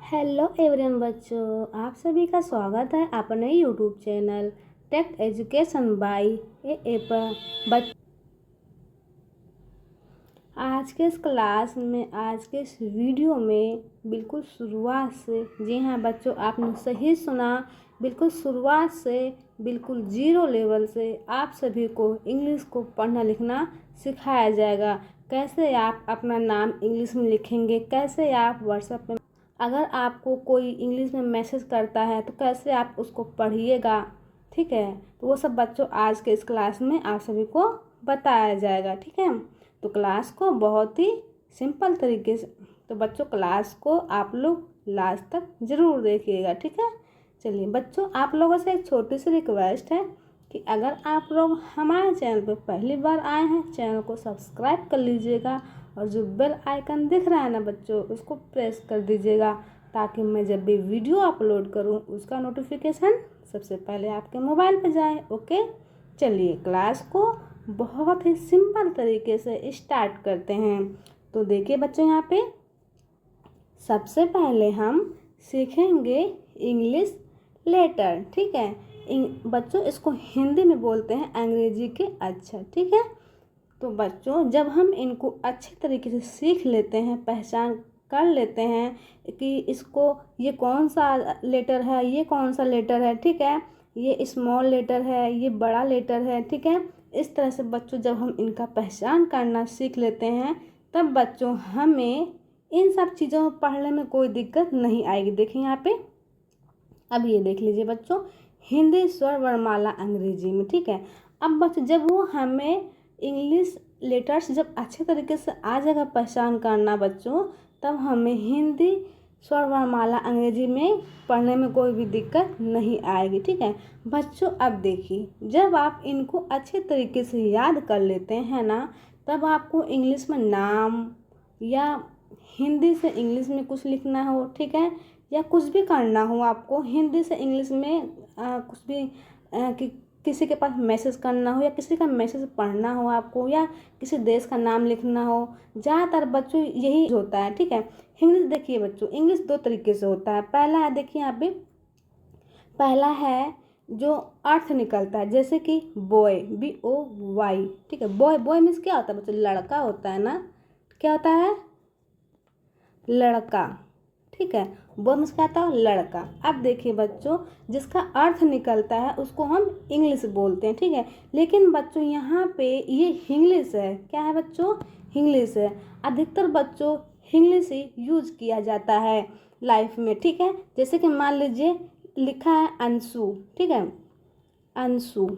Hello everyone बच्चों, आप सभी का स्वागत है अपने YouTube channel tech education by A पर। आज के इस क्लास में, आज के इस वीडियो में बिल्कुल शुरुआत से, जी हाँ बच्चों आपने सही सुना, बिल्कुल शुरुआत से, बिल्कुल जीरो लेवल से आप सभी को इंग्लिश को पढ़ना लिखना सिखाया जाएगा। कैसे आप अपना नाम इंग्लिश में लिखेंगे, कैसे आप व्हाट्सएप में अगर आपको कोई इंग्लिश में मैसेज करता है तो कैसे आप उसको पढ़िएगा, ठीक है। तो वो सब बच्चों आज के इस क्लास में आप सभी को बताया जाएगा, ठीक है। तो क्लास को बहुत ही सिंपल तरीके से, तो बच्चों क्लास को आप लोग लास्ट तक ज़रूर देखिएगा, ठीक है। चलिए बच्चों, आप लोगों से एक छोटी सी रिक्वेस्ट है कि अगर आप लोग हमारे चैनल पर पहली बार आए हैं, चैनल को सब्सक्राइब कर लीजिएगा और जो बेल आइकन दिख रहा है ना बच्चों, उसको प्रेस कर दीजिएगा ताकि मैं जब भी वीडियो अपलोड करूं उसका नोटिफिकेशन सबसे पहले आपके मोबाइल पर जाए। ओके, चलिए क्लास को बहुत ही सिंपल तरीके से स्टार्ट करते हैं। तो देखिए बच्चों, यहाँ पे सबसे पहले हम सीखेंगे इंग्लिश लेटर, ठीक है। बच्चों इसको हिंदी में बोलते हैं अंग्रेजी के अक्षर, ठीक है। तो बच्चों जब हम इनको अच्छे तरीके से सीख लेते हैं, पहचान कर लेते हैं कि इसको ये कौन सा लेटर है, ये कौन सा लेटर है, ठीक है, ये स्मॉल लेटर है, ये बड़ा लेटर है, ठीक है। इस तरह से बच्चों जब हम इनका पहचान करना सीख लेते हैं तब बच्चों हमें इन सब चीज़ों में पढ़ने में कोई दिक्कत नहीं आएगी। देखिए यहाँ पे, अब ये देख लीजिए बच्चों, हिंदी स्वर वर्णमाला अंग्रेजी में, ठीक है। अब बच्चों जब वो हमें इंग्लिश लेटर्स जब अच्छे तरीके से आ जाएगा पहचान करना बच्चों, तब हमें हिंदी स्वर वर्णमाला अंग्रेजी में पढ़ने में कोई भी दिक्कत नहीं आएगी, ठीक है बच्चों। अब देखिए, जब आप इनको अच्छे तरीके से याद कर लेते हैं ना, तब आपको इंग्लिश में नाम या हिंदी से इंग्लिश में कुछ लिखना हो, ठीक है, या कुछ भी करना हो आपको हिंदी से इंग्लिश में कुछ भी किसी के पास मैसेज करना हो या किसी का मैसेज पढ़ना हो आपको, या किसी देश का नाम लिखना हो, ज़्यादातर बच्चों यही होता है, ठीक है। इंग्लिश देखिए बच्चों, इंग्लिश दो तरीके से होता है। पहला है, देखिए यहाँ पे, पहला है जो अर्थ निकलता है, जैसे कि बॉय, BOY, ठीक है। बॉय, बॉय मीन्स क्या होता है बच्चों, लड़का होता है ना, क्या होता है, लड़का, ठीक है। बॉय मीन्स क्या होता है, लड़का। अब देखिए बच्चों, जिसका अर्थ निकलता है उसको हम इंग्लिश बोलते हैं, ठीक है। लेकिन बच्चों यहाँ पे ये इंग्लिश है, क्या है बच्चों, इंग्लिश है। अधिकतर बच्चों इंग्लिश ही यूज किया जाता है लाइफ में, ठीक है। जैसे कि मान लीजिए लिखा है अंशु, ठीक है, अंशु,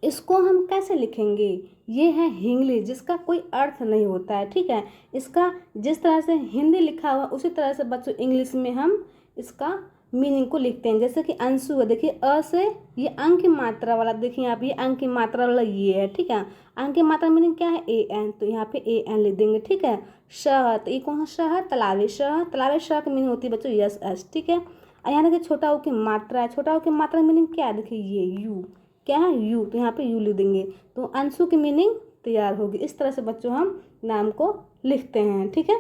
इसको हम कैसे लिखेंगे, ये है इंग्लिश जिसका कोई अर्थ नहीं होता है, ठीक है। इसका जिस तरह से हिंदी लिखा हुआ उसी तरह से बच्चों इंग्लिश में हम इसका मीनिंग को लिखते हैं। जैसे कि अंशु है, देखिए अ से ये अंक की मात्रा वाला, देखिए यहाँ पे ये अंक की मात्रा वाला ये है, ठीक है। अंक की मात्रा मीनिंग क्या है, AN, तो यहाँ पे AN लिख देंगे, ठीक है। श, तो ये कौन सा श है, तलावे श, तलावे श की मीनिंग होती है बच्चों SS, ठीक है। और यहाँ देखिए छोटा ऊ की मात्रा है, छोटा ऊ की मात्रा मीनिंग क्या है, देखिए ये यू, क्या है, यू, तो यहाँ पे यू लिख देंगे, तो अंशु की मीनिंग तैयार होगी। इस तरह से बच्चों हम नाम को लिखते हैं, ठीक है।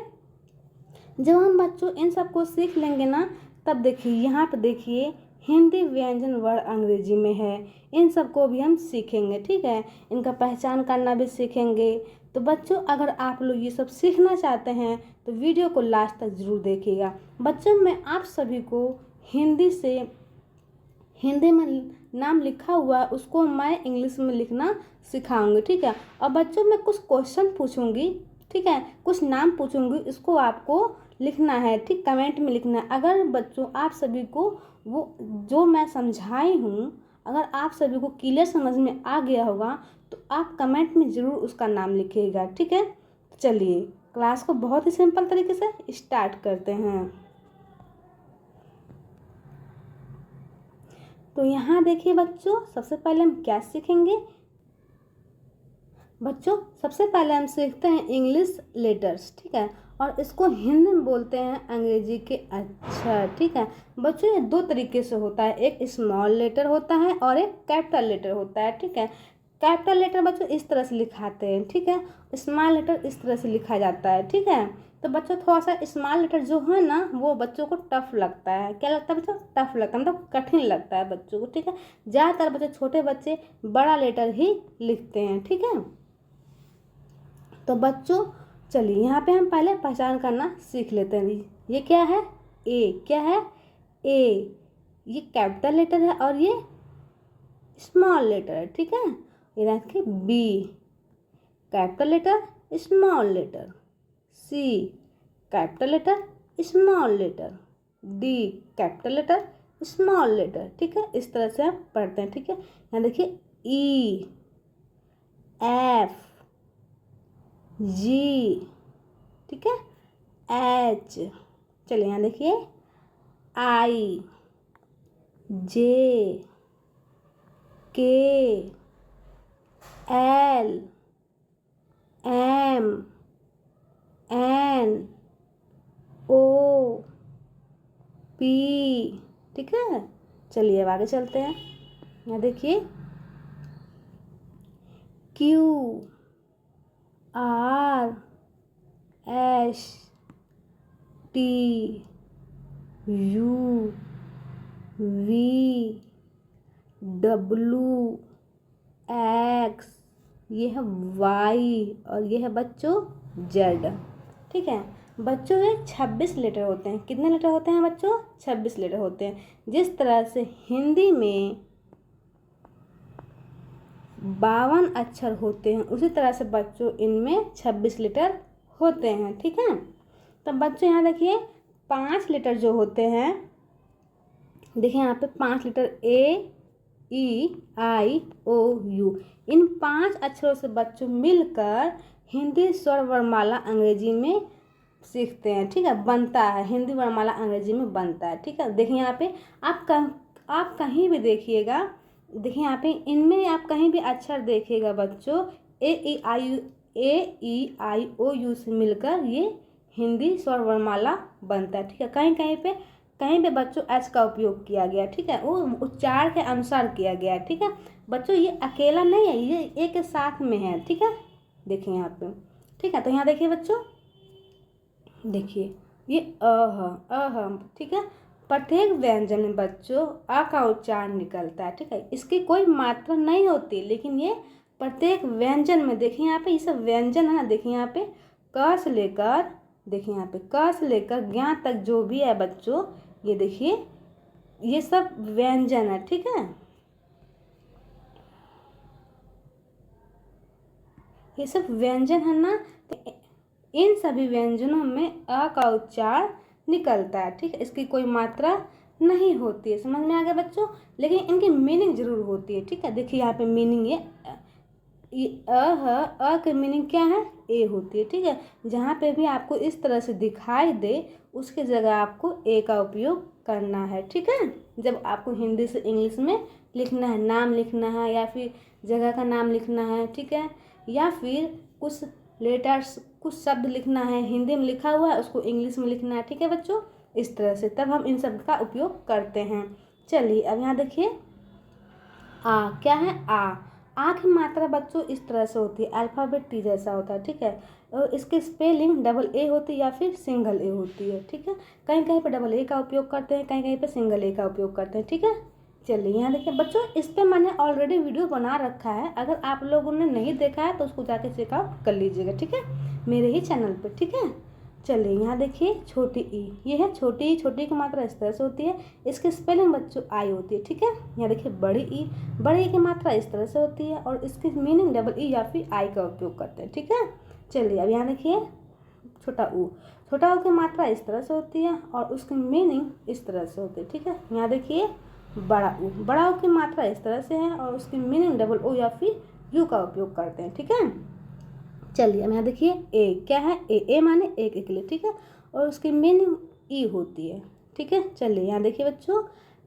जब हम बच्चों इन सब को सीख लेंगे ना, तब देखिए यहाँ पे देखिए हिंदी व्यंजन वर्ड अंग्रेजी में है, इन सब को भी हम सीखेंगे, ठीक है। इनका पहचान करना भी सीखेंगे। तो बच्चों अगर आप लोग ये सब सीखना चाहते हैं तो वीडियो को लास्ट तक ज़रूर देखिएगा। बच्चों मैं आप सभी को हिंदी में नाम लिखा हुआ है उसको मैं इंग्लिश में लिखना सिखाऊंगी, ठीक है। और बच्चों मैं कुछ क्वेश्चन पूछूंगी, ठीक है, कुछ नाम पूछूंगी, इसको आपको लिखना है, ठीक, कमेंट में लिखना है। अगर बच्चों आप सभी को वो जो मैं समझाई हूँ अगर आप सभी को क्लियर समझ में आ गया होगा तो आप कमेंट में ज़रूर उसका नाम लिखिएगा, ठीक है। चलिए क्लास को बहुत ही सिंपल तरीके से स्टार्ट करते हैं। तो यहाँ देखिए बच्चों, सबसे पहले हम क्या सीखेंगे बच्चों, सबसे पहले हम सीखते हैं इंग्लिश लेटर्स, ठीक है, और इसको हिंदी में बोलते हैं अंग्रेजी के अक्षर, ठीक है। बच्चों ये दो तरीके से होता है, एक स्मॉल लेटर होता है और एक कैपिटल लेटर होता है, ठीक है। कैपिटल लेटर बच्चों इस तरह से लिखाते हैं, ठीक है, स्मॉल लेटर इस तरह से लिखा जाता है, ठीक है। तो बच्चों थोड़ा सा स्मॉल लेटर जो है ना वो बच्चों को टफ लगता है। क्या लगता है बच्चों? टफ लगता है, मतलब कठिन लगता है बच्चों को, ठीक है। ज़्यादातर बच्चे, छोटे बच्चे बड़ा लेटर ही लिखते हैं, ठीक है। तो बच्चों चलिए यहाँ पे हम पहले पहचान करना सीख लेते हैं। ये क्या है? ए। क्या है? ए। ये कैपिटल लेटर है और ये स्मॉल लेटर है, ठीक है। ये देखिए B capital letter small letter, C capital letter small letter, D capital letter small letter, ठीक है। इस तरह से आप पढ़ते हैं, ठीक है। यहाँ देखिए ई, एफ, जी, ठीक है, एच। चलिए यहाँ देखिए I, J, K, L, M, N, O, P, ठीक है। चलिए अब आगे चलते हैं। यहाँ देखिए Q, R, S, T, U, V, W, X, ये है वाई और ये है बच्चों जेड, ठीक है। बच्चों ये 26 लेटर होते हैं। कितने लेटर होते हैं बच्चों? 26 लेटर होते हैं। जिस तरह से हिंदी में 52 अक्षर होते हैं उसी तरह से बच्चों इनमें 26 लेटर होते हैं, ठीक है। तो बच्चों यहाँ देखिए 5 लेटर जो होते हैं, देखिए यहाँ पे 5 letter A, E, I, O, you, इन 5 अक्षरों से बच्चों मिलकर हिंदी स्वर वर्णमाला अंग्रेजी में सीखते हैं, ठीक है। बनता है, हिंदी वर्णमाला अंग्रेजी में बनता है, ठीक है। देखिए यहाँ पे आप कहीं भी देखिएगा, देखिए यहाँ पे इनमें आप कहीं भी अक्षर देखिएगा बच्चों, ए ई आई ओ यू से मिलकर ये हिंदी स्वर वर्णमाला बनता है, ठीक है। कहीं पे बच्चों एच का उपयोग किया गया, ठीक है, वो उच्चार के अनुसार किया गया, ठीक है। बच्चों ये अकेला नहीं है, ये एक के साथ में है, ठीक है। देखिए यहाँ पे, ठीक है। तो यहाँ देखिए बच्चों, देखिए ये अह, ठीक है। प्रत्येक व्यंजन में बच्चों अ का उच्चारण निकलता है, ठीक है। इसकी कोई मात्रा नहीं होती, लेकिन ये प्रत्येक व्यंजन में, देखिए यहाँ पे ये सब व्यंजन है ना, देखिए यहाँ पे क से लेकर, देखिए यहाँ पे क से लेकर ज्ञ तक जो भी है बच्चों, ये देखिए ये सब व्यंजन है, ठीक है। ये सब व्यंजन है ना, तो इन सभी व्यंजनों में अ का उच्चारण निकलता है, ठीक है। इसकी कोई मात्रा नहीं होती है, समझ में आ गया बच्चों। लेकिन इनकी मीनिंग जरूर होती है, ठीक है। देखिए यहाँ पे मीनिंग ये अ के मीनिंग क्या है? ए होती है, ठीक है। जहाँ पे भी आपको इस तरह से दिखाई दे उसके जगह आपको ए का उपयोग करना है, ठीक है। जब आपको हिंदी से इंग्लिश में लिखना है, नाम लिखना है या फिर जगह का नाम लिखना है, ठीक है, या फिर कुछ लेटर्स, कुछ शब्द लिखना है, हिंदी में लिखा हुआ है उसको इंग्लिश में लिखना है, ठीक है बच्चों। इस तरह से तब हम इन शब्द का उपयोग करते हैं। चलिए अब यहाँ देखिए आ। क्या है? आ की मात्रा बच्चों इस तरह से होती है, अल्फ़ाबेट टी जैसा होता है, ठीक है। और इसकी स्पेलिंग डबल ए होती है या फिर सिंगल ए होती है, ठीक है। कहीं कहीं पर डबल ए का उपयोग करते हैं, कहीं कहीं पर सिंगल ए का उपयोग करते हैं, ठीक है। चलिए यहाँ देखिए बच्चों, इस पर मैंने ऑलरेडी वीडियो बना रखा है, अगर आप लोगों ने नहीं देखा है तो उसको जाके चेकआउट कर लीजिएगा, ठीक है, मेरे ही चैनल पर, ठीक है। चलिए यहाँ देखिए छोटी ई, ये है छोटी ई। छोटी की मात्रा इस तरह से होती है, इसकी स्पेलिंग बच्चों आई होती है, ठीक है। यहाँ देखिए बड़ी ई, बड़ी ई की मात्रा इस तरह से होती है और इसकी मीनिंग डबल ई या फिर आई का उपयोग करते हैं, ठीक है। चलिए अब यहाँ देखिए छोटा ऊ। छोटा ऊ की मात्रा इस तरह से होती है और उसकी मीनिंग इस तरह से होती है, ठीक है। यहाँ देखिए बड़ा ऊ। बड़ा ऊ की मात्रा इस तरह से है और उसकी मीनिंग डबल ओ या फिर यू का उपयोग करते हैं, ठीक है। चलिए अब यहाँ देखिए ए। क्या है? ए माने एक इकली, ठीक है, और उसकी मीनिंग ई होती है, ठीक है। चलिए यहाँ देखिए बच्चों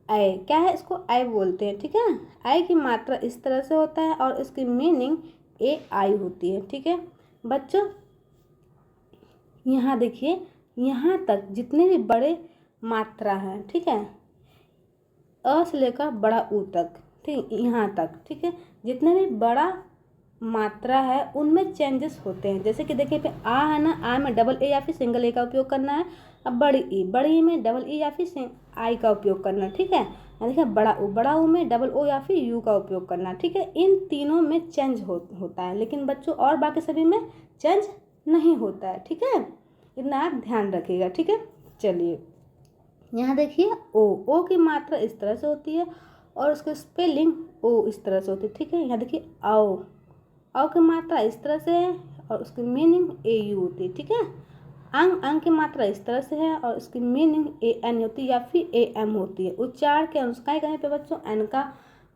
आई। क्या है? इसको आई बोलते हैं, ठीक है। आई की मात्रा इस तरह से होता है और इसकी मीनिंग ए आई होती है, ठीक है बच्चों। यहाँ देखिए यहाँ तक जितने भी बड़े मात्रा हैं, ठीक है, अ से लेकर बड़ा ऊ तक, ठीक, यहाँ तक, ठीक है, जितने भी बड़ा मात्रा है उनमें चेंजेस होते हैं। जैसे कि देखिए पे आ है ना, आ में डबल ए या फिर सिंगल ए का उपयोग करना है। अब बड़ी ई में डबल ई या फिर आई का उपयोग करना है, ठीक है। देखिए बड़ा ऊ में डबल ओ या फिर यू का उपयोग करना, ठीक है। इन तीनों में चेंज होता है, लेकिन बच्चों और बाकी सभी में चेंज नहीं होता है, ठीक है। इतना आप ध्यान रखिएगा, ठीक है। चलिए यहाँ देखिए ओ की मात्रा इस तरह से होती है और उसकी स्पेलिंग ओ इस तरह से होती है, ठीक है। यहाँ देखिए आओ की मात्रा इस तरह से है और उसकी मीनिंग ए यू होती है, ठीक है। अंग की मात्रा इस तरह से है और उसकी मीनिंग ए एन होती है या फिर ए एम होती है। उच्चारण के अनुसार कहीं पे बच्चों एन का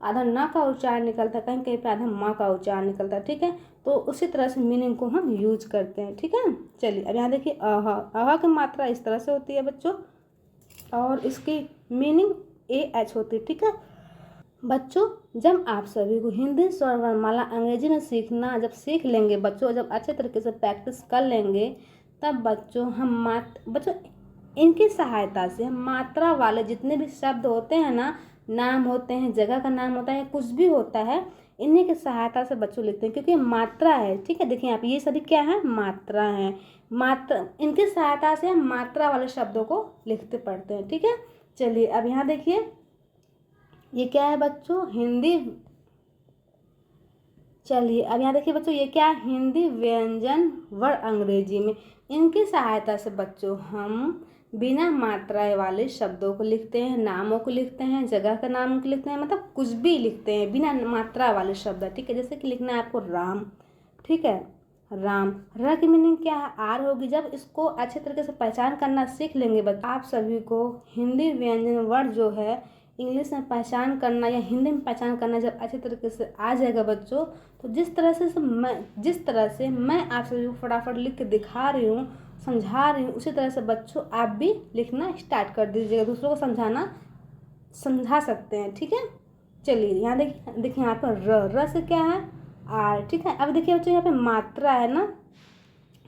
आधा ना का उच्चारण निकलता है, कहीं कहीं पे आधा माँ का उच्चारण निकलता है, ठीक है। तो उसी तरह से मीनिंग को हम यूज करते हैं, ठीक है। चलिए अब यहाँ देखिए आहा की मात्रा इस तरह से होती है बच्चों और इसकी मीनिंग ए एच होती है, ठीक है। बच्चों जब आप सभी को हिंदी स्वर वर्णमाला अंग्रेजी में सीखना जब सीख लेंगे बच्चों, जब अच्छे तरीके से प्रैक्टिस कर लेंगे, तब बच्चों इनकी सहायता से हम मात्रा वाले जितने भी शब्द होते हैं ना, नाम होते हैं, जगह का नाम होता है, कुछ भी होता है, इन्हीं की सहायता से बच्चों लिखते हैं, क्योंकि मात्रा है, ठीक है। देखिए आप ये सभी क्या है, मात्रा है। मात्रा इनकी सहायता से हम मात्रा वाले शब्दों को लिखते पढ़ते हैं, ठीक है। चलिए अब यहाँ देखिए ये क्या है बच्चों, हिंदी। चलिए अब यहाँ देखिए बच्चों ये क्या है, हिंदी व्यंजन वर्ड अंग्रेजी में। इनकी सहायता से बच्चों हम बिना मात्राएं वाले शब्दों को लिखते हैं, नामों को लिखते हैं, जगह का नाम को लिखते हैं, मतलब कुछ भी लिखते हैं बिना मात्रा वाले शब्द, ठीक है। जैसे कि लिखना है आपको राम, ठीक है। राम, र की मीनिंग क्या है, आर होगी। जब इसको अच्छे तरीके से पहचान करना सीख लेंगे बच्चों, आप सभी को हिंदी व्यंजन वर्ड जो है इंग्लिश में पहचान करना या हिंदी में पहचान करना जब अच्छे तरीके से आ जाएगा बच्चों, तो जिस तरह से मैं आप सभी को फटाफट लिख के दिखा रही हूँ, समझा रही हूँ, उसी तरह से बच्चों आप भी लिखना स्टार्ट कर दीजिएगा, दूसरों को समझा सकते हैं, ठीक है। चलिए यहाँ देखिए यहाँ पर र से क्या है, आर, ठीक है। अब देखिए बच्चों यहाँ पे मात्रा है ना,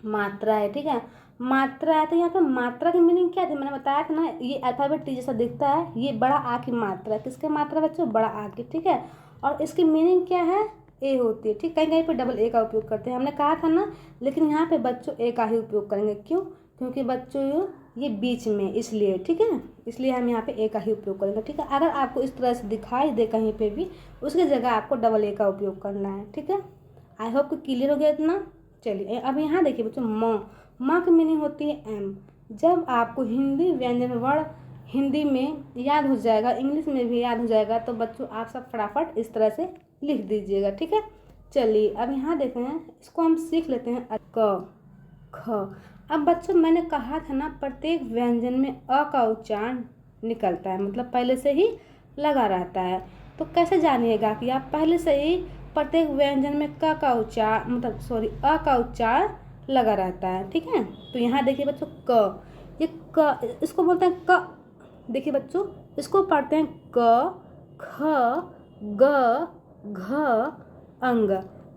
मात्रा है, ठीक है। मात्रा है तो यहाँ पे मात्रा की मीनिंग क्या थी, मैंने बताया था ना, ये अल्फाबेट टी जैसा दिखता है, ये बड़ा आ की मात्रा है। किसके मात्रा बच्चों, बड़ा आ की, ठीक है। और इसकी मीनिंग क्या है, ए होती है, ठीक। कहीं कहीं पे डबल ए का उपयोग करते हैं, हमने कहा था ना, लेकिन यहाँ पे बच्चों ए का ही उपयोग करेंगे। क्यों, क्योंकि बच्चों ये बीच में, इसलिए, ठीक है, इसलिए हम यहाँ पे ए का ही उपयोग करेंगे, ठीक है। अगर आपको इस तरह से दिखाई दे कहीं पे भी, उसकी जगह आपको डबल ए का उपयोग करना है, ठीक है। आई होप कि क्लियर हो गया इतना। चलिए अब यहाँ देखिए बच्चों माँ की मीनिंग होती है एम। जब आपको हिंदी व्यंजन वर्ड हिंदी में याद हो जाएगा, इंग्लिश में भी याद हो जाएगा, तो बच्चों आप सब फटाफट इस तरह से लिख दीजिएगा, ठीक है। चलिए अब यहाँ देखते हैं, इसको हम सीख लेते हैं क ख। अब बच्चों मैंने कहा था ना, प्रत्येक व्यंजन में अ का उच्चारण निकलता है, मतलब पहले से ही लगा रहता है। तो कैसे जानिएगा कि आप पहले से ही प्रत्येक व्यंजन में क का उच्चारण अ का उच्चारण लगा रहता है, ठीक है। तो यहाँ देखिए बच्चों ये क इसको बोलते हैं क। देखिए बच्चों इसको पढ़ते हैं क ख ग घ अंग।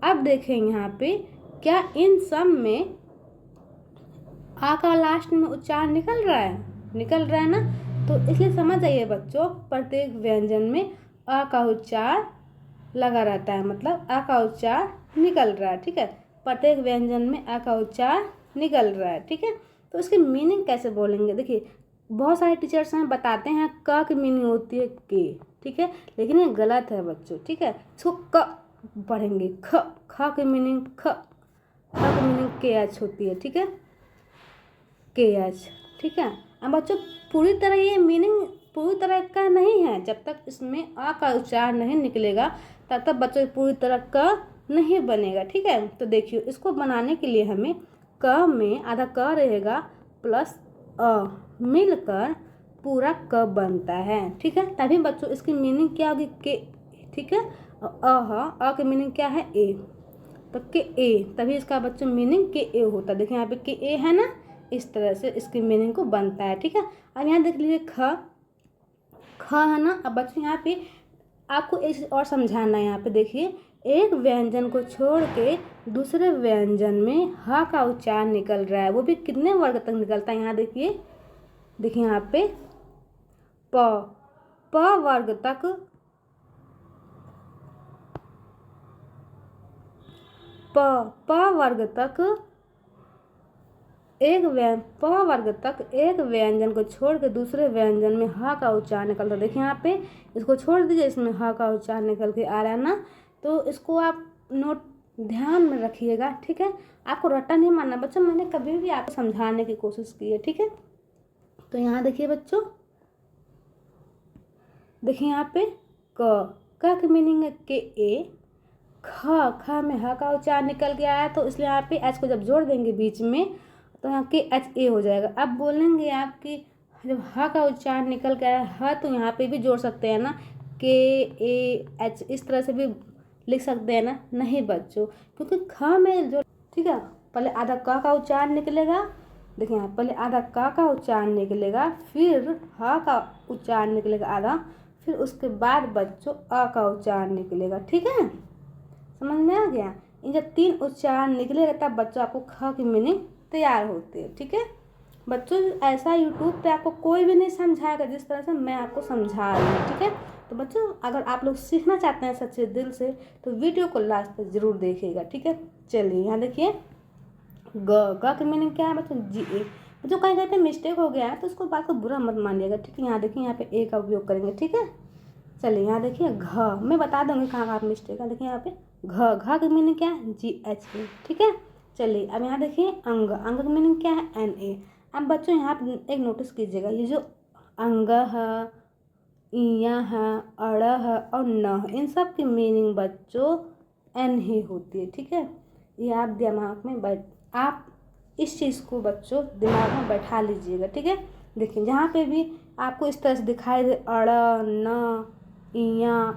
अब देखें यहाँ पे क्या इन सब में आ का लास्ट में उच्चारण निकल रहा है ना। तो इसलिए समझ जाइए बच्चों, प्रत्येक व्यंजन में अ का उच्चारण लगा रहता है, मतलब अ का उच्चारण निकल रहा है, ठीक है। प्रत्येक व्यंजन में अ का उच्चारण निकल रहा है, ठीक है। तो इसकी मीनिंग कैसे बोलेंगे, देखिए बहुत सारे टीचर्स हैं बताते हैं क की मीनिंग होती है के, ठीक है, लेकिन ये गलत है बच्चों, ठीक है। इसको क पढ़ेंगे, ख की मीनिंग की मीनिंग के एच होती है, ठीक है, के एच, ठीक है। अब बच्चों पूरी तरह ये मीनिंग पूरी तरह का नहीं है, जब तक इसमें अ का उच्चारण नहीं निकलेगा तब तक बच्चों पूरी तरह का नहीं बनेगा, ठीक है। तो देखिए इसको बनाने के लिए हमें क में आधा क रहेगा प्लस अ मिलकर पूरा क बनता है, ठीक है। तभी बच्चों इसकी मीनिंग क्या होगी, के, ठीक है। अ की मीनिंग क्या है, ए, तो के ए, तभी इसका बच्चों मीनिंग के ए होता है। देखिए यहाँ पे के ए है ना, इस तरह से इसकी मीनिंग को बनता है, ठीक है। अब यहाँ देख लीजिए ख है ना। अब बच्चों यहाँ पे आपको एक चीज़ और समझाना है, यहाँ पे देखिए एक व्यंजन को छोड़ के दूसरे व्यंजन में ह का उच्चारण निकल रहा है, वो भी कितने वर्ग तक निकलता है। यहाँ देखिए यहाँ पे प वर्ग तक प वर्ग तक एक व्यंजन को छोड़ के दूसरे व्यंजन में ह का उच्चारण निकलता है। देखिए यहाँ पे इसको छोड़ दीजिए, इसमें ह का उच्चारण निकल के आ रहा है ना, तो इसको आप नोट ध्यान में रखिएगा, ठीक है। आपको रट्टा नहीं मारना बच्चों, मैंने कभी भी आपको समझाने की कोशिश की है, ठीक है। तो यहाँ देखिए बच्चों, देखिए यहाँ पे क की मीनिंग है के ए, ख में ह का उच्चारण निकल के आया, तो इसलिए यहाँ पे एच को जब जोड़ देंगे बीच में तो यहाँ के एच ए हो जाएगा। अब बोलेंगे आप कि जब ह का उच्चारण निकल के आया ह, तो यहाँ पे भी जोड़ सकते हैं ना, के ए एच, इस तरह से भी लिख सकते हैं ना। नहीं बच्चों, क्योंकि ख में जो, ठीक है, पहले आधा क का उच्चारण निकलेगा। देखिए यहाँ पहले आधा क का उच्चारण निकलेगा, फिर ह का उच्चारण निकलेगा आधा, फिर उसके बाद बच्चों अ का उच्चारण निकलेगा, ठीक है। समझ में आ गया? इन जब 3 उच्चारण निकलेगा तब बच्चों आपको ख की मीनिंग तैयार होती है, ठीक है। बच्चों ऐसा यूट्यूब पे आपको कोई भी नहीं समझाएगा जिस तरह से मैं आपको समझा रही हूँ, ठीक है। तो बच्चों अगर आप लोग सीखना चाहते हैं सच्चे दिल से तो वीडियो को लास्ट तक जरूर देखिएगा, ठीक है। चलिए यहाँ देखिए, ग की मीनिंग क्या है बच्चों? जी ए। बच्चों कहीं कहीं पे मिस्टेक हो गया है तो उसको बात को बुरा मत मानिएगा, ठीक है। यहाँ देखिए, यहाँ पे ए का उपयोग करेंगे, ठीक है। चलिए यहाँ देखिए, घ, मैं बता दूंगी कहाँ आप मिस्टेक है। देखिए यहाँ पे घ की मीनिंग क्या है? जी एच ए, ठीक है। चलिए अब यहाँ देखिए, अंग की मीनिंग क्या है? N A. अब बच्चों यहाँ पे एक नोटिस कीजिएगा, ये जो अंग है, इया है, अड़ है और न है, इन सब की मीनिंग बच्चों एन ही होती है, ठीक है। ये आप दिमाग में आप इस चीज़ को बच्चों दिमाग में बैठा लीजिएगा, ठीक है। देखिए जहाँ पे भी आपको इस तरह से दिखाई दे अड़, न, इया,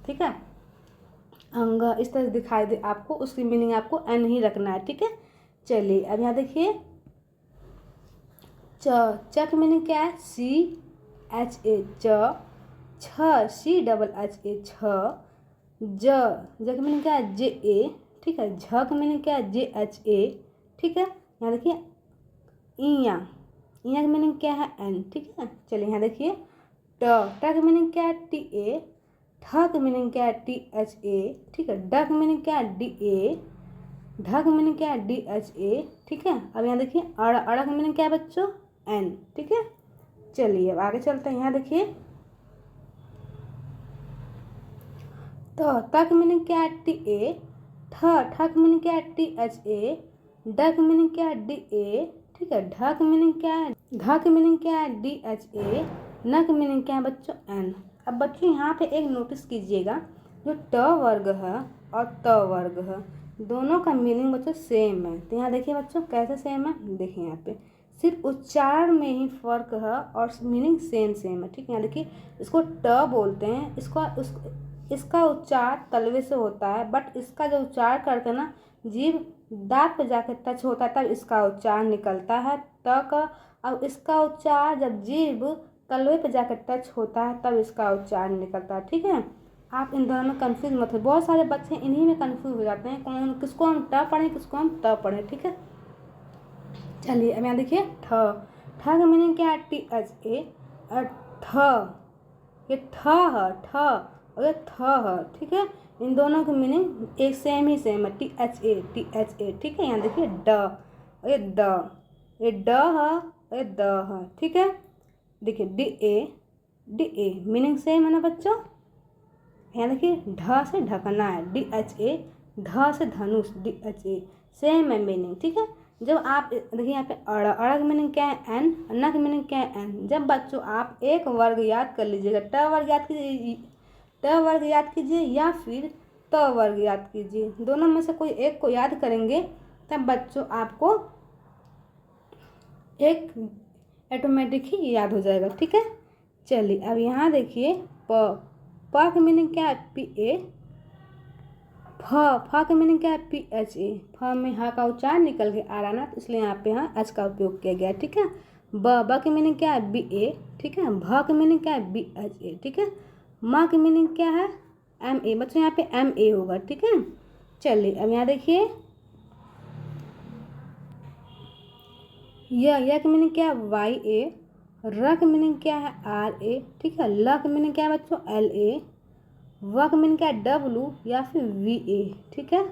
ठीक है, अंग, इस तरह से दिखाई दे आपको, उसकी मीनिंग आपको एन ही रखना है, ठीक है। चलिए अब यहाँ देखिए, च की मीनिंग क्या है? सी एच ए, छ, सी डबल एच ए, छ। ज की मीनिंग क्या है? जे ए, ठीक है। झ की मीनिंग क्या है? जे एच ए, ठीक है। यहाँ देखिए, इया की मीनिंग क्या है? एन, ठीक है। चलिए यहाँ देखिए, ट की मीनिंग क्या है? टी ए, ठ की मीनिंग क्या है? टी एच ए, ठीक है। ड की मीनिंग क्या है? डी ए, ढ की मीनिंग क्या है? डी एच ए, ठीक है। अब यहाँ देखिए, अड़ की मीनिंग क्या है बच्चों? एन, ठीक है। चलिए अब आगे चलते हैं। यहाँ देखिए, त की मीनिंग क्या है? टी ए, ठ की मीनिंग क्या है? टी एच ए, ड की मीनिंग क्या है? डी ए, ठीक है। ढ की मीनिंग क्या है? घ की मीनिंग क्या है? डी एच ए, न की मीनिंग क्या है बच्चों? एन। अब बच्चों यहाँ पे एक नोटिस कीजिएगा, जो ट वर्ग है और त वर्ग है, दोनों का मीनिंग बच्चों सेम है। तो यहाँ देखिए बच्चों, कैसे सेम है? देखिए यहाँ पे सिर्फ उच्चारण में ही फर्क है और मीनिंग सेम है, ठीक है। यहाँ देखिए, इसको ट बोलते हैं, इसका उच्चार तलवे से होता है, बट इसका जो उच्चार करते हैं ना, जीभ दांत पे जाके टच होता है तब इसका उच्चारण निकलता है, त का। अब इसका उच्चार जब जीभ तलवे पे जाकर टच होता है तब इसका उच्चारण निकलता है, ठीक है। आप इन दोनों में कंफ्यूज मत हो, बहुत सारे बच्चे इन्हीं में कंफ्यूज हो जाते हैं, कौन किसको हम ट पढ़ें, किसको हम त पढ़ें, ठीक है। चलिए अब यहाँ देखिए, ठ का मीनिंग क्या है? टी एच ए, और ठ, ये ठ है, ठ और ये थ है, ठीक है। इन दोनों की मीनिंग एक सेम है, टी एच ए, ठीक है। यहाँ देखिए, ड, ये ड, ये ड है, ये द है, ठीक है। देखिए, डी ए मीनिंग सेम है ना बच्चों। यहाँ देखिए, ढ से ढकना है, डी एच ए, ढ से धनुष, डी एच ए, सेम है मीनिंग, ठीक है। जब आप देखिए यहाँ पे अड़ की मीनिंग क्या है? एन, न की मीनिंग क्या है? एन। जब बच्चों आप एक वर्ग याद कर लीजिएगा, ट वर्ग याद कीजिए या फिर त वर्ग याद कीजिए, दोनों में से कोई एक को याद करेंगे तब बच्चों आपको एक ऑटोमेटिक ही याद हो जाएगा, ठीक है। चलिए अब यहाँ देखिए, प की मीनिंग क्या है? पी ए, फ की मीनिंग क्या है? P H A. फ में हा का उच्चारण निकल के आ रहा ना, तो इसलिए यहाँ पे यहाँ एच का उपयोग किया गया, ठीक है। ब की मीनिंग क्या है? बी ए, ठीक है। भ की मीनिंग क्या है? बी एच ए, ठीक है। म की मीनिंग क्या है? M A. बच्चों यहाँ पे एम ए होगा, ठीक है। चलिए अब यहाँ देखिए, यह की मीनिंग क्या है? वाई ए। र की मीनिंग क्या है? आर ए, ठीक है। ल की मीनिंग क्या है बच्चों? L A. व की मीनिंग क्या है? डब्लू या फिर वी ए, ठीक है।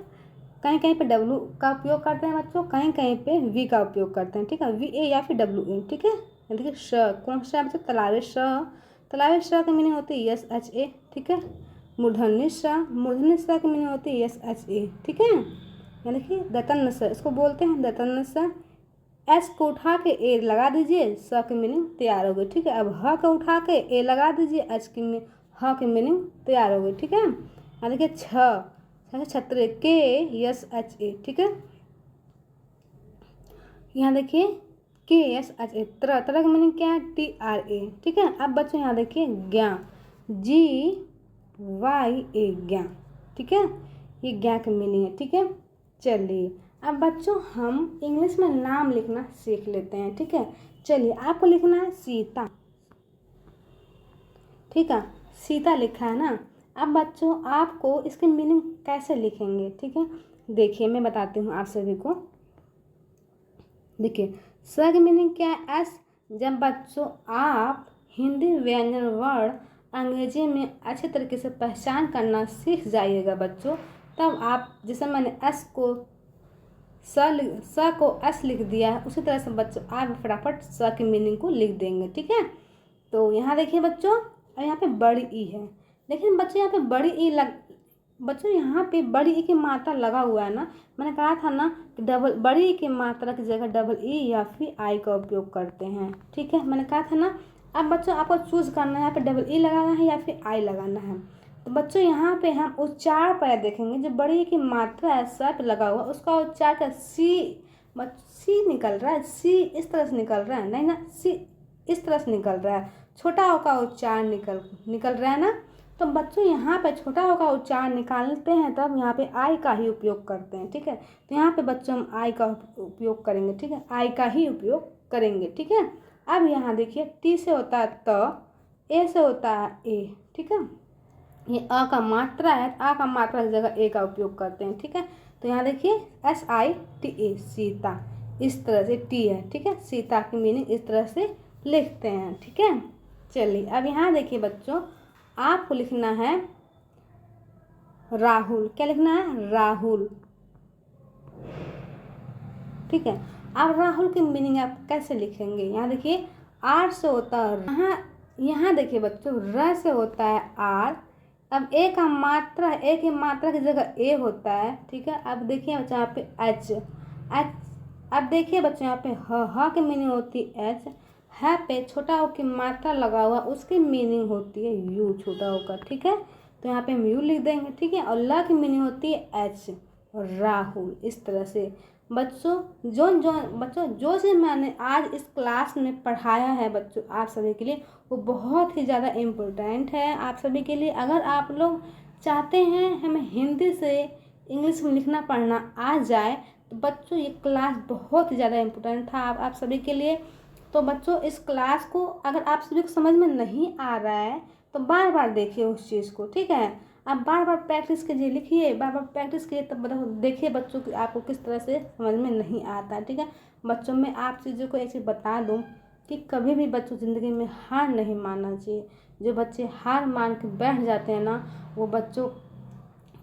कहीं कहीं पे डब्लू का उपयोग करते हैं बच्चों, कहीं कहीं पे वी का उपयोग करते हैं, ठीक है, वी ए या फिर डब्लू ए, ठीक है। देखिए श, कौन सा बच्चों, तालाबे श, तालाबे श की मीनिंग होती है यस एच ए, ठीक है। मूर्धन्य श, मूर्धन्य श की मीनिंग होती है यस एच ए, ठीक है। यानी कि दतन्न स, इसको बोलते हैं दतन्न स। एस को उठा के ए लगा दीजिए, स की मीनिंग तैयार हो गई, ठीक है। अब ह को उठा के ए लगा दीजिए, एच की ह की मीनिंग तैयार हो गई, ठीक है। यहाँ देखिए छत्र के यस एच ए, ठीक है। यहाँ देखिए के एस एच ए, तरह तरह का मीनिंग क्या है, टी आर ए, ठीक है। अब बच्चों यहाँ देखिए ज्ञा, जी वाई ए, ज्ञा, ठीक है, ये ज्ञा की मीनिंग है, ठीक है। चलिए अब बच्चों हम इंग्लिश में नाम लिखना सीख लेते हैं, ठीक है। चलिए आपको लिखना है सीता, ठीक है, सीता लिखा है ना। अब बच्चों आपको इसकी मीनिंग कैसे लिखेंगे, ठीक है, देखिए मैं बताती हूँ आप सभी को। देखिए स की मीनिंग क्या है, एस। जब बच्चों आप हिंदी व्यंजन वर्ण अंग्रेजी में अच्छे तरीके से पहचान करना सीख जाइएगा बच्चों, तब आप जैसे मैंने एस को स को एस लिख दिया है, उसी तरह से बच्चों आप फटाफट स की मीनिंग को लिख देंगे, ठीक है। तो यहाँ देखिए बच्चों, और यहाँ पे बड़ी ई है, लेकिन बच्चों यहाँ पे बड़ी ई बच्चों यहाँ पे बड़ी ई की मात्रा लगा हुआ है ना, मैंने कहा था ना कि डबल बड़ी ई की मात्रा की जगह डबल ई या फिर आई का उपयोग करते हैं, ठीक है, मैंने कहा था ना। अब बच्चों आपको चूज करना है, यहाँ पे डबल ई लगाना है या फिर आई लगाना है। तो बच्चों यहाँ पे हम उच्चार पर देखेंगे, जो बड़ी ई की मात्रा है स पे लगा हुआ, उसका उच्चार का सी निकल रहा है, सी इस तरह से निकल रहा है, नहीं ना, सी इस तरह से निकल रहा है, छोटा ओ का उच्चार निकल रहा है ना। तो बच्चों यहाँ पे छोटा ओ का उच्चार निकालते हैं तब यहाँ पे आई का ही उपयोग करते हैं, ठीक है। तो यहाँ पे बच्चों हम आई का उपयोग करेंगे, ठीक है, आई का ही उपयोग करेंगे, ठीक है। अब यहाँ देखिए टी से होता है त, ए से होता है ए, ठीक है, ये अ का मात्रा है, आ का मात्रा की जगह ए का उपयोग करते हैं, ठीक है। तो यहाँ देखिए SITA, सीता, इस तरह से टी है, ठीक है, सीता की मीनिंग इस तरह से लिखते हैं, ठीक है। चलिए अब यहाँ देखिए बच्चों, आपको लिखना है राहुल, क्या लिखना है, राहुल, ठीक है। अब राहुल की मीनिंग आप कैसे लिखेंगे, यहाँ देखिए आर से होता है, यहाँ देखिए बच्चों र से होता है आर। अब ए का मात्रा, ए की मात्रा की जगह ए होता है, ठीक है। अब देखिए बच्चों यहाँ पे एच, अब देखिए बच्चों यहाँ पे ह की मीनिंग होती है एच, है पे छोटा ओ की मात्रा लगा हुआ, उसकी मीनिंग होती है यू, छोटा ओ का, ठीक है। तो यहाँ पे हम यू लिख देंगे, ठीक है। और ल की मीनिंग होती है एच, राहुल, इस तरह से बच्चों जो चीज़ मैंने आज इस क्लास में पढ़ाया है बच्चों आप सभी के लिए, वो बहुत ही ज़्यादा इम्पोर्टेंट है आप सभी के लिए। अगर आप लोग चाहते हैं हमें हिंदी से इंग्लिश में लिखना पढ़ना आ जाए, तो बच्चों ये क्लास बहुत ही ज़्यादा इम्पोर्टेंट था आप सभी के लिए। तो बच्चों इस क्लास को अगर आप सभी को समझ में नहीं आ रहा है तो बार बार देखिए उस चीज़ को, ठीक है। आप बार बार प्रैक्टिस कीजिए, लिखिए, बार बार प्रैक्टिस कीजिए, तब देखिए बच्चों की आपको किस तरह से समझ में नहीं आता, ठीक है। बच्चों में आप चीज़ों को एक चीज़ बता दूँ कि कभी भी बच्चों ज़िंदगी में हार नहीं मानना चाहिए। जो बच्चे हार मान के बैठ जाते हैं ना, वो बच्चों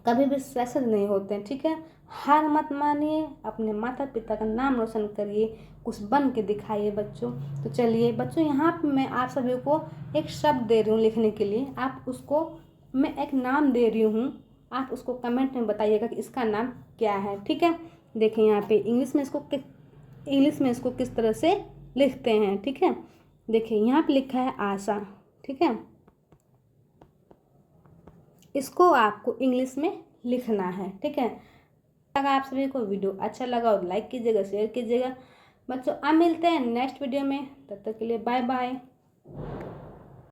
कभी भी सक्सेस नहीं होते हैं, ठीक है। हार मत मानिए, अपने माता पिता का नाम रोशन करिए, कुछ बन के दिखाइए बच्चों। तो चलिए बच्चों, यहाँ पे मैं आप सभी को एक शब्द दे रही हूँ लिखने के लिए, आप उसको, मैं एक नाम दे रही हूँ, आप उसको कमेंट में बताइएगा कि इसका नाम क्या है, ठीक है। देखिए यहाँ पे इंग्लिश में इसको किस तरह से लिखते हैं, ठीक है। देखिए यहाँ पे लिखा है आशा, ठीक है, इसको आपको इंग्लिश में लिखना है, ठीक है। अगर आप सभी को वीडियो अच्छा लगा तो लाइक कीजिएगा, शेयर कीजिएगा बच्चों। अब मिलते हैं नेक्स्ट वीडियो में, तब तक के लिए बाय बाय।